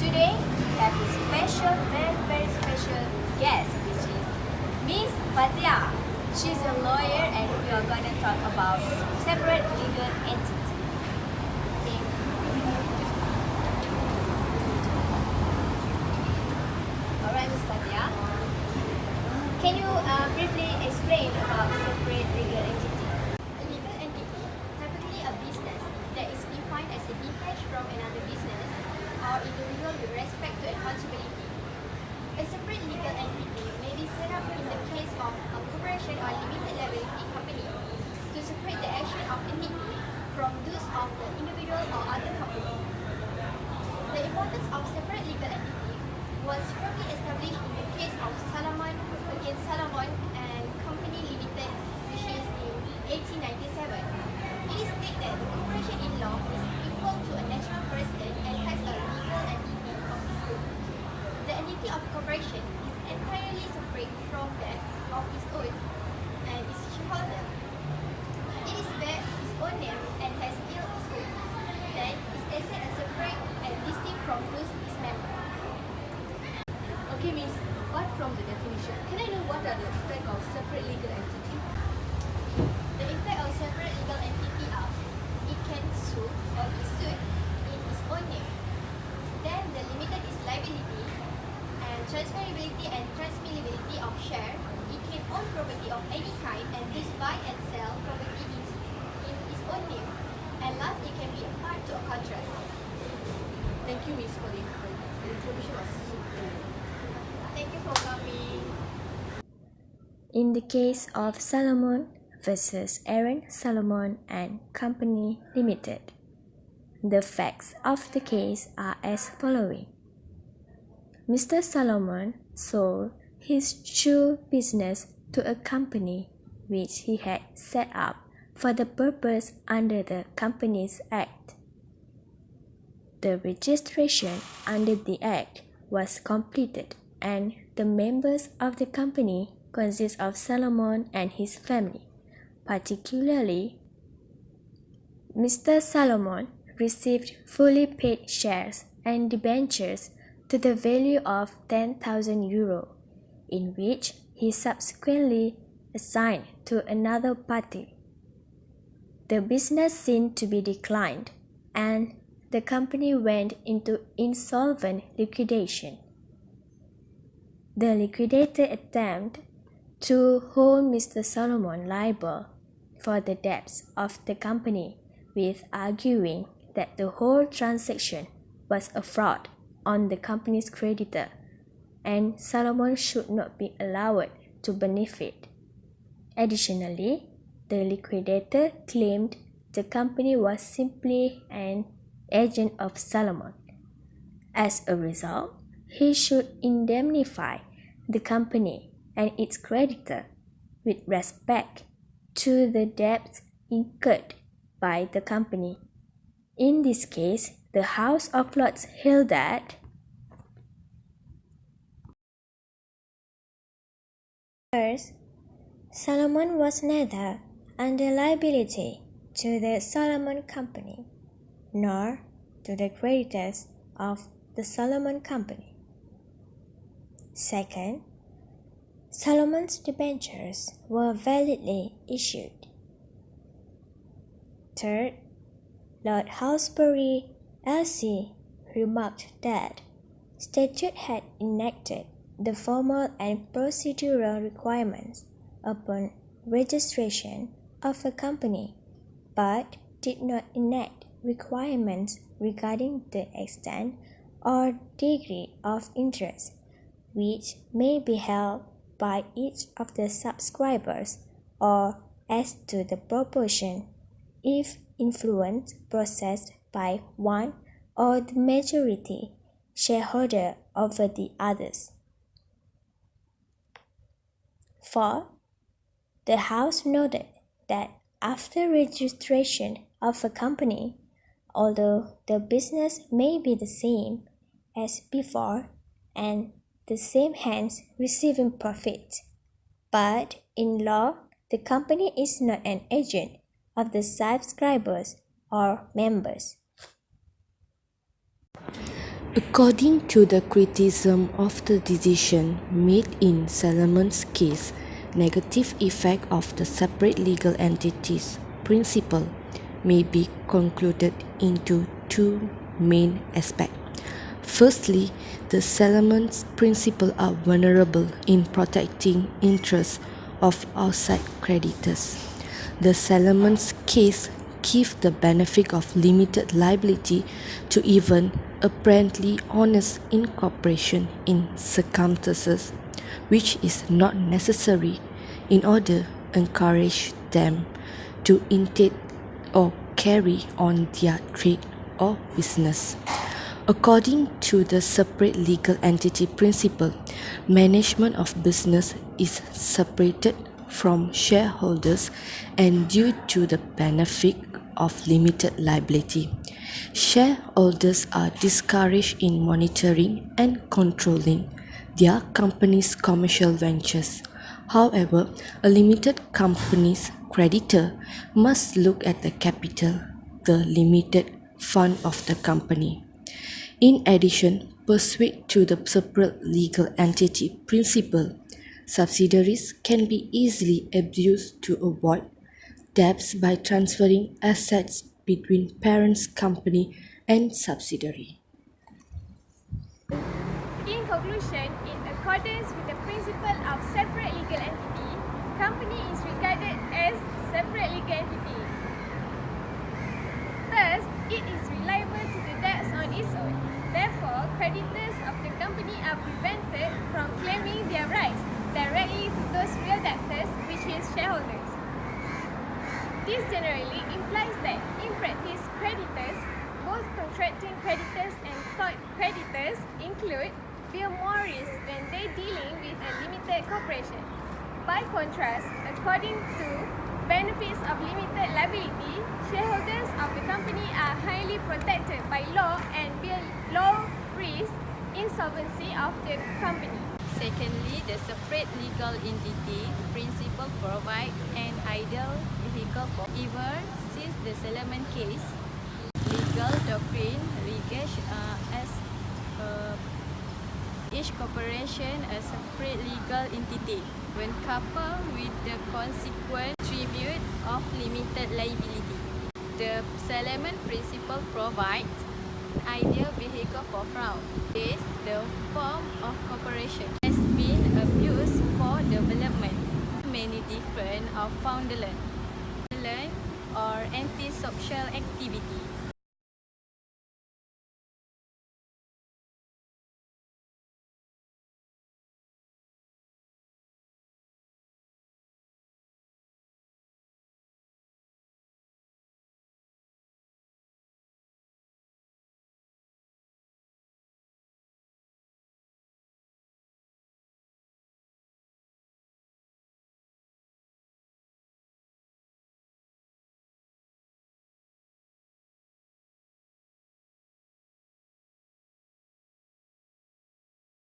Today we have a special, very special guest, which is Miss Fatia. She's a lawyer and we are gonna talk about separate legal entity. Okay. Alright, Miss Fatia. Can you briefly explain about separate legal entity? A legal entity, typically a business that is defined as a detached from another business or individual with respect to accountability. A separate legal entity may be set up in the case of a corporation or limited liability company to separate the action of entity from those of the individual or other company. The importance of separate legal entity was firmly established in the case of Salomon against Salomon and Company Limited, which is in 1897. It is stated that the corporation in law is equal to a natural person and has a legal entity of its own. The entity of corporation is entirely separate from that of its own and its shareholder. It is bear its own name and has ill its own. Then its assets are separate and distinct from those its members. Okay, Miss, apart from the definition, can I know what are the effects of separate legal entity? The effect of separate legal entity are it can sue or be sued in its own name. Then the limited is liability and transferability and transmissibility of share. It can own property of any kind and thus buy and sell property in its own name. And last, it can be a part to a contract. Thank you, Miss, for the information. The information was so good. Thank you for coming. In the case of Salomon versus Aaron Salomon and Company Limited, the facts of the case are as following. Mr. Salomon sold his shoe business to a company which he had set up for the purpose under the Companies Act. The registration under the Act was completed and the members of the company consist of Salomon and his family. Particularly, Mr. Salomon received fully paid shares and debentures to the value of 10,000 euro, in which he subsequently assigned to another party. The business seemed to be declined, and the company went into insolvent liquidation. The liquidator attempted to hold Mr. Salomon liable for the debts of the company, with arguing that the whole transaction was a fraud on the company's creditor, and Salomon should not be allowed to benefit. Additionally, the liquidator claimed the company was simply an agent of Salomon. As a result, he should indemnify the company and its creditor with respect to the debts incurred by the company. In this case, the House of Lords held that first, Salomon was neither under liability to the Salomon Company nor to the creditors of the Salomon Company. Second, Salomon's debentures were validly issued. Third, Lord Halsbury LC remarked that statute had enacted the formal and procedural requirements upon registration of a company, but did not enact requirements regarding the extent or degree of interest which may be held by each of the subscribers or as to the proportion, if influence possessed by one or the majority shareholder over the others. Fourth, the House noted that after registration of a company, although the business may be the same as before and the same hands receiving profit, but in law, the company is not an agent of the subscribers or members. According to the criticism of the decision made in Salomon's case, negative effect of the separate legal entities principle may be concluded into two main aspects. Firstly, the Salomon's principle are vulnerable in protecting interests of outside creditors. The Salomon's case gives the benefit of limited liability to even apparently honest incorporation in circumstances which is not necessary in order to encourage them to intake or carry on their trade or business. According to the separate legal entity principle, management of business is separated from shareholders and due to the benefit of limited liability. Shareholders are discouraged in monitoring and controlling their company's commercial ventures. However, a limited company's creditor must look at the capital, the limited fund of the company. In addition, pursuant to the separate legal entity principle, subsidiaries can be easily abused to avoid debts by transferring assets between parent company and subsidiary. In conclusion, in accordance with the principle of separate legal entity, company is regarded as separate legal entity. Thus, it is reliable to the debts on its own. Therefore, creditors of the company are prevented from claiming their rights directly to those real debtors, which is shareholders. This generally implies that, in practice, creditors, both contracting creditors and third creditors, bear more risk when they dealing with a limited corporation. By contrast, according to benefits of limited liability, shareholders of the company are highly protected by law and bear low risk insolvency of the company. Secondly, the separate legal entity principle provides an ideal vehicle for ever since the Salomon case. Legal doctrine regards as each corporation a separate legal entity when coupled with the consequent tribute of limited liability. The Salomon principle provides an ideal vehicle for fraud. This, the form of corporation, has been abused for development. Many different of fraudulent or antisocial activity.